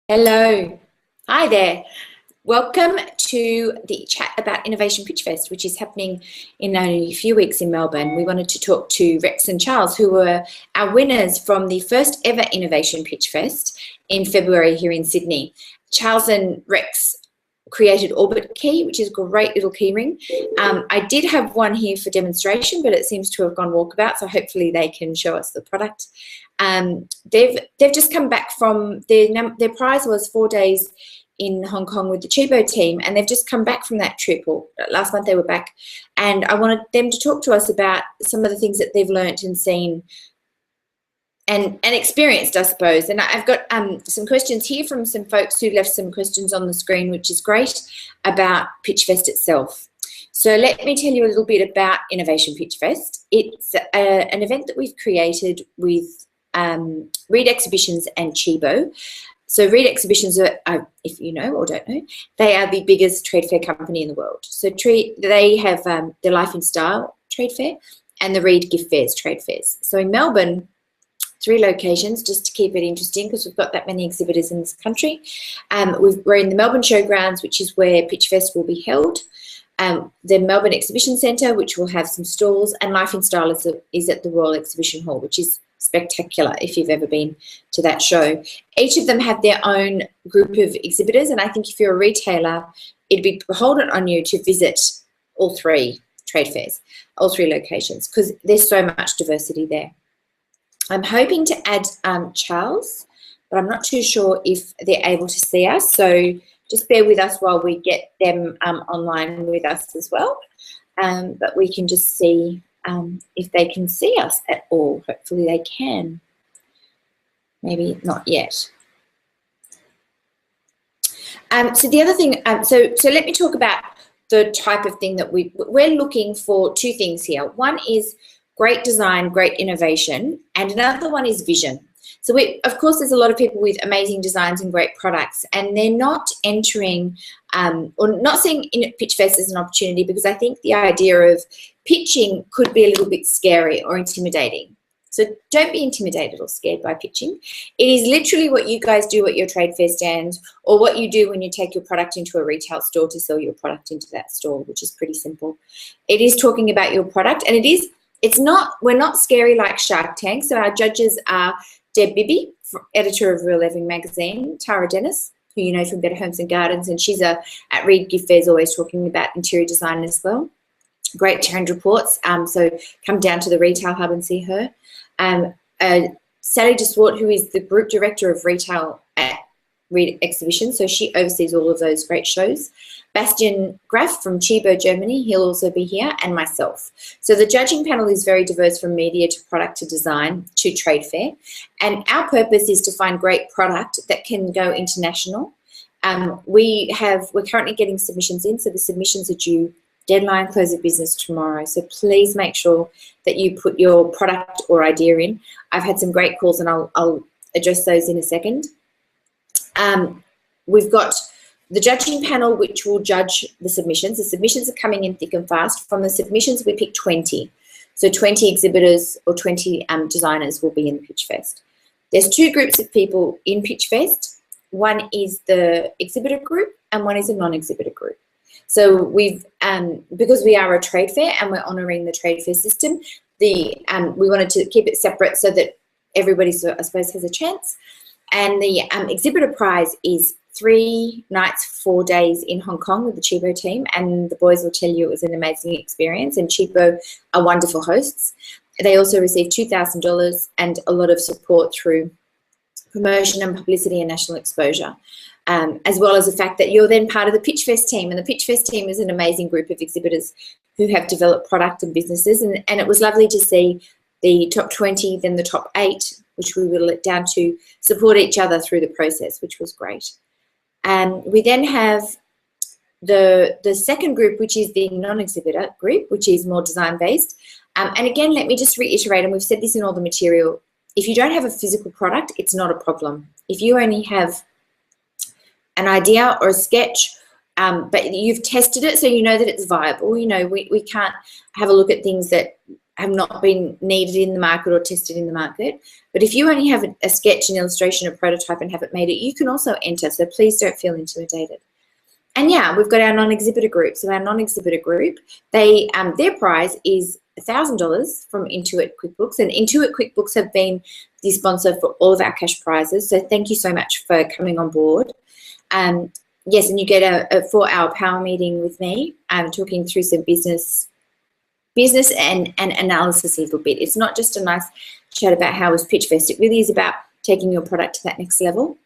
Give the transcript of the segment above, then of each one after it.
Hello. Hi there. Welcome to the chat about Innovation PitchFest, which is happening in only a few weeks in Melbourne. We wanted to talk to Rex and Charles, who were our winners from the first ever Innovation PitchFest in February here in Sydney. Charles and Rex created Orbitkey, which is a great little keyring. I did have one here for demonstration, but it seems to have gone walkabout, so hopefully they can show us the product. They've just come back from their prize was 4 days in Hong Kong with the Tchibo team, and they've just come back from that trip, or last month they were back, and I wanted them to talk to us about some of the things that they've learnt and seen and experienced, I suppose. And I've got some questions here from some folks who left some questions on the screen, which is great, about PitchFest itself. So let me tell you a little bit about Innovation PitchFest. It's an event that we've created with Reed Exhibitions and Tchibo. So Reed Exhibitions are, if you know or don't know, they are the biggest trade fair company in the world. So they have the Life in Style trade fair and the Reed Gift Fairs trade fairs. So in Melbourne, 3 locations, just to keep it interesting, because we've got that many exhibitors in this country. We're in the Melbourne Showgrounds, which is where PitchFest will be held. The Melbourne Exhibition Centre, which will have some stalls, and Life in Style is at the Royal Exhibition Hall, which is spectacular if you've ever been to that show. Each of them have their own group of exhibitors, and I think if you're a retailer, it'd be beholden on you to visit all 3 trade fairs, all 3 locations, because there's so much diversity there. I'm hoping to add Charles, but I'm not too sure if they're able to see us, so just bear with us while we get them online with us as well. But we can just see if they can see us at all. Hopefully they can. Maybe not yet. So the other thing, so let me talk about the type of thing that we're looking for. 2 things here. One is great design, great innovation, and another one is vision. So of course, there's a lot of people with amazing designs and great products, and they're not entering or not seeing PitchFest as an opportunity, because I think the idea of pitching could be a little bit scary or intimidating. So don't be intimidated or scared by pitching. It is literally what you guys do at your trade fair stand, or what you do when you take your product into a retail store to sell your product into that store, which is pretty simple. It is talking about your product, and we're not scary like Shark Tank. So our judges are Deb Bibby, editor of Real Living magazine, Tara Dennis, who you know from Better Homes and Gardens, and she's at Reed Gift Fairs always talking about interior design as well. Great trend reports, so come down to the retail hub and see her. Sally DeSwart, who is the group director of retail at Reed Exhibition, so she oversees all of those great shows. Bastian Graf from Tchibo Germany, he'll also be here, and myself. So the judging panel is very diverse, from media to product to design to trade fair. And our purpose is to find great product that can go international. We're currently getting submissions in, so the submissions are due deadline close of business tomorrow. So please make sure that you put your product or idea in. I've had some great calls, and I'll address those in a second. We've got the judging panel, which will judge the submissions. The submissions are coming in thick and fast. From the submissions, we pick 20. So 20 exhibitors or 20 designers will be in the PitchFest. There's 2 groups of people in PitchFest. One is the exhibitor group, and one is a non-exhibitor group. So because we are a trade fair and we're honouring the trade fair system, we wanted to keep it separate so that everybody, I suppose, has a chance. And the exhibitor prize is 3 nights, 4 days in Hong Kong with the Tchibo team, and the boys will tell you it was an amazing experience, and Tchibo are wonderful hosts. They also receive $2,000 and a lot of support through promotion and publicity and national exposure, as well as the fact that you're then part of the PitchFest team, and the PitchFest team is an amazing group of exhibitors who have developed product and businesses, and it was lovely to see the top 20, then the top 8, which we whittle it down to, support each other through the process, which was great. We then have the second group, which is the non-exhibitor group, which is more design-based. And again, let me just reiterate, and we've said this in all the material, if you don't have a physical product, it's not a problem. If you only have an idea or a sketch, but you've tested it so you know that it's viable, you know, we can't have a look at things that have not been needed in the market or tested in the market. But if you only have a sketch, an illustration, a prototype, and haven't made it, you can also enter. So please don't feel intimidated. And yeah, we've got our non-exhibitor group. So our non-exhibitor group, their prize is $1,000 from Intuit QuickBooks, and Intuit QuickBooks have been the sponsor for all of our cash prizes. So thank you so much for coming on board. Yes, and you get a 4-hour power meeting with me, talking through some business and analysis a little bit. It's not just a nice chat about how was PitchFest. It really is about taking your product to that next level.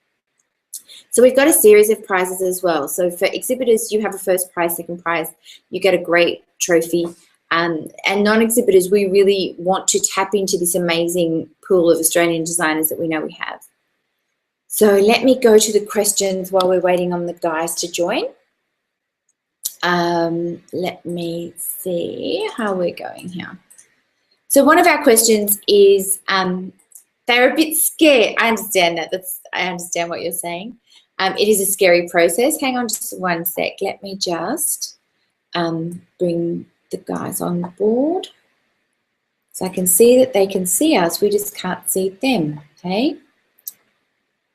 So we've got a series of prizes as well. So for exhibitors, you have a first prize, second prize. You get a great trophy. And non-exhibitors, we really want to tap into this amazing pool of Australian designers that we know we have. So let me go to the questions while we're waiting on the guys to join. Let me see how we're going here. So one of our questions is, they're a bit scared. I understand that. I understand what you're saying. It is a scary process. Hang on just one sec. Let me just bring the guys on board. So I can see that they can see us. We just can't see them, okay?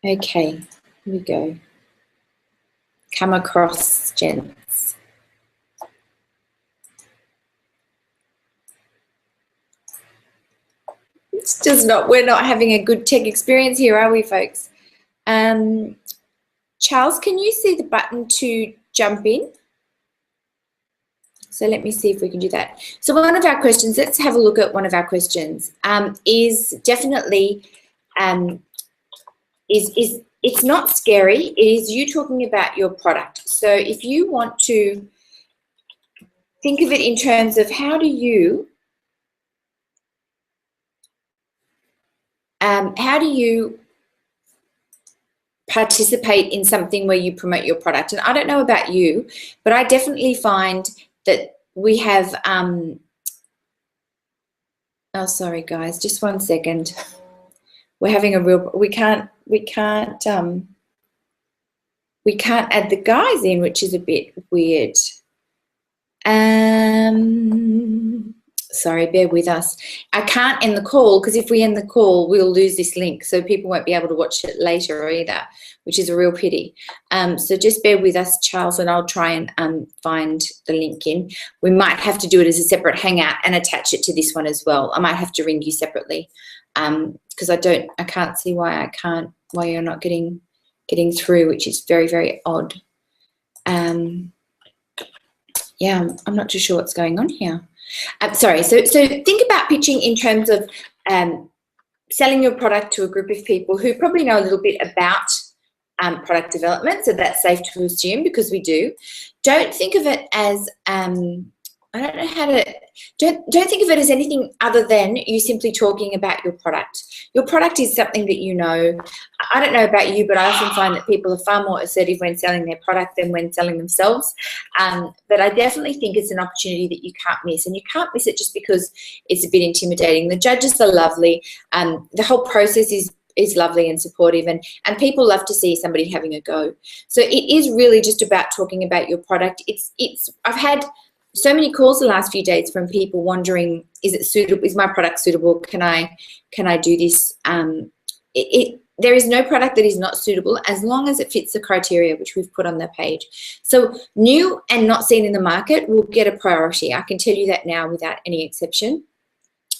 Okay, here we go. Come across, gents. It's just not, we're not having a good tech experience here, are we, folks? Charles, can you see the button to jump in? So let me see if we can do that. So one of our questions, let's have a look at one of our questions, is definitely, it's not scary, it is you talking about your product. So if you want to think of it in terms of how do you participate in something where you promote your product. And I don't know about you, but I definitely find that we have, oh, sorry guys, just one second. We're having a real, we can't add the guys in, which is a bit weird. Sorry, bear with us. I can't end the call because if we end the call, we'll lose this link. So people won't be able to watch it later either, which is a real pity. So just bear with us, Charles, and I'll try and find the link in. We might have to do it as a separate Hangout and attach it to this one as well. I might have to ring you separately because I can't see why you're not getting through, which is very, very odd. Yeah, I'm not too sure what's going on here. Sorry, so think about pitching in terms of selling your product to a group of people who probably know a little bit about product development, so that's safe to assume because we do. Don't think of it as, I don't know how to, don't think of it as anything other than you simply talking about your product. Your product is something that you know. I don't know about you, but I often find that people are far more assertive when selling their product than when selling themselves. But I definitely think it's an opportunity that you can't miss, and you can't miss it just because it's a bit intimidating. The judges are lovely. The whole process is lovely and supportive, and people love to see somebody having a go. So it is really just about talking about your product. I've had so many calls the last few days from people wondering, is it suitable? Is my product suitable? Can I do this? There is no product that is not suitable as long as it fits the criteria which we've put on the page. So new and not seen in the market will get a priority. I can tell you that now without any exception.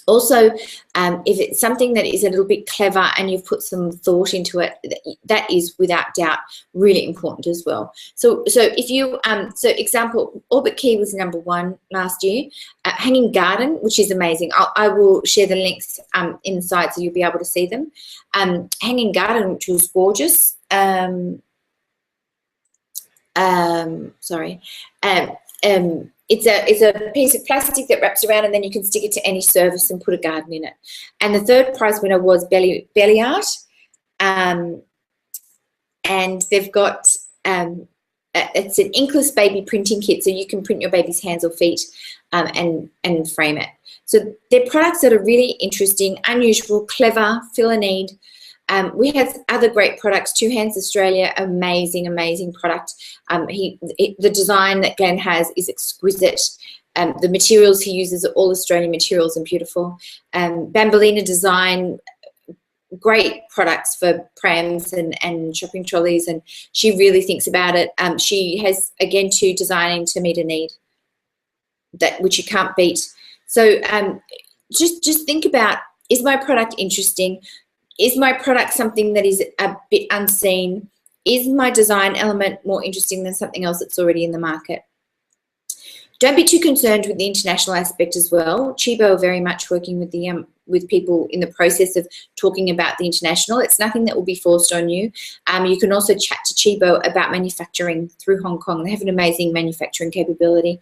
Also, if it's something that is a little bit clever and you've put some thought into it, that is without doubt really important as well. So if you, so example, Orbitkey was #1 last year. Hanging Garden, which is amazing. I will share the links in the site so you'll be able to see them. Hanging Garden, which was gorgeous. It's a piece of plastic that wraps around and then you can stick it to any surface and put a garden in it. And the third prize winner was Belly Art. And they've got, it's an inkless baby printing kit, so you can print your baby's hands or feet and frame it. So they're products that are really interesting, unusual, clever, fill a need. We have other great products. Two Hands Australia, amazing, amazing product. The design that Glenn has is exquisite. The materials he uses are all Australian materials and beautiful. Bambolina Design, great products for prams and shopping trolleys, and she really thinks about it. She has, again, to designing to meet a need, that which you can't beat. So just think about, is my product interesting? Is my product something that is a bit unseen? Is my design element more interesting than something else that's already in the market? Don't be too concerned with the international aspect as well. Tchibo are very much working with the with people in the process of talking about the international. It's nothing that will be forced on you. You can also chat to Tchibo about manufacturing through Hong Kong. They have an amazing manufacturing capability.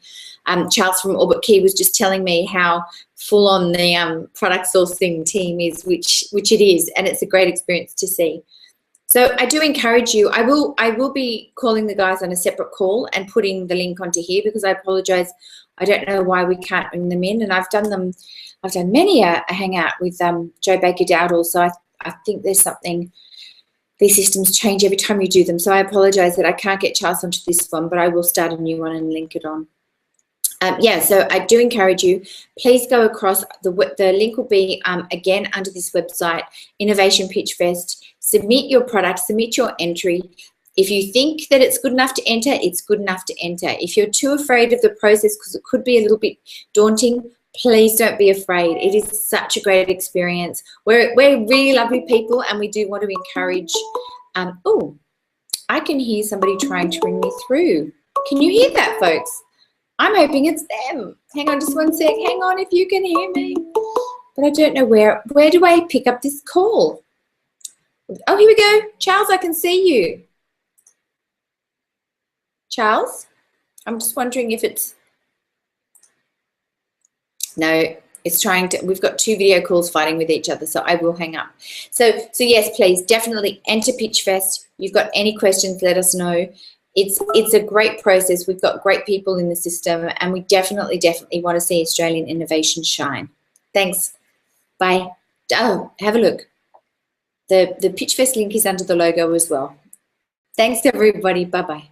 Charles from Orbitkey was just telling me how full on the product sourcing team is, which it is, and it's a great experience to see. So I do encourage you. I will be calling the guys on a separate call and putting the link onto here, because I apologise. I don't know why we can't bring them in, and I've done many a hangout with Joe Baker Dowdall. So I think there's something. These systems change every time you do them. So I apologise that I can't get Charles onto this one, but I will start a new one and link it on. Yeah, so I do encourage you, please go across. The link will be, again, under this website, Innovation PitchFest. Submit your product, submit your entry. If you think that it's good enough to enter, it's good enough to enter. If you're too afraid of the process because it could be a little bit daunting, please don't be afraid. It is such a great experience. We're really lovely people, and we do want to encourage. Oh, I can hear somebody trying to ring me through. Can you hear that, folks? I'm hoping it's them. Hang on just one sec. Hang on if you can hear me. But I don't know where do I pick up this call? Oh, here we go. Charles, I can see you. Charles, I'm just wondering if it's... No, it's trying to... We've got two video calls fighting with each other, so I will hang up. So yes, please, definitely enter PitchFest. You've got any questions, let us know. It's a great process. We've got great people in the system, and we definitely want to see Australian innovation shine. Thanks. Bye. Oh, have a look. The PitchFest link is under the logo as well. Thanks, everybody. Bye-bye.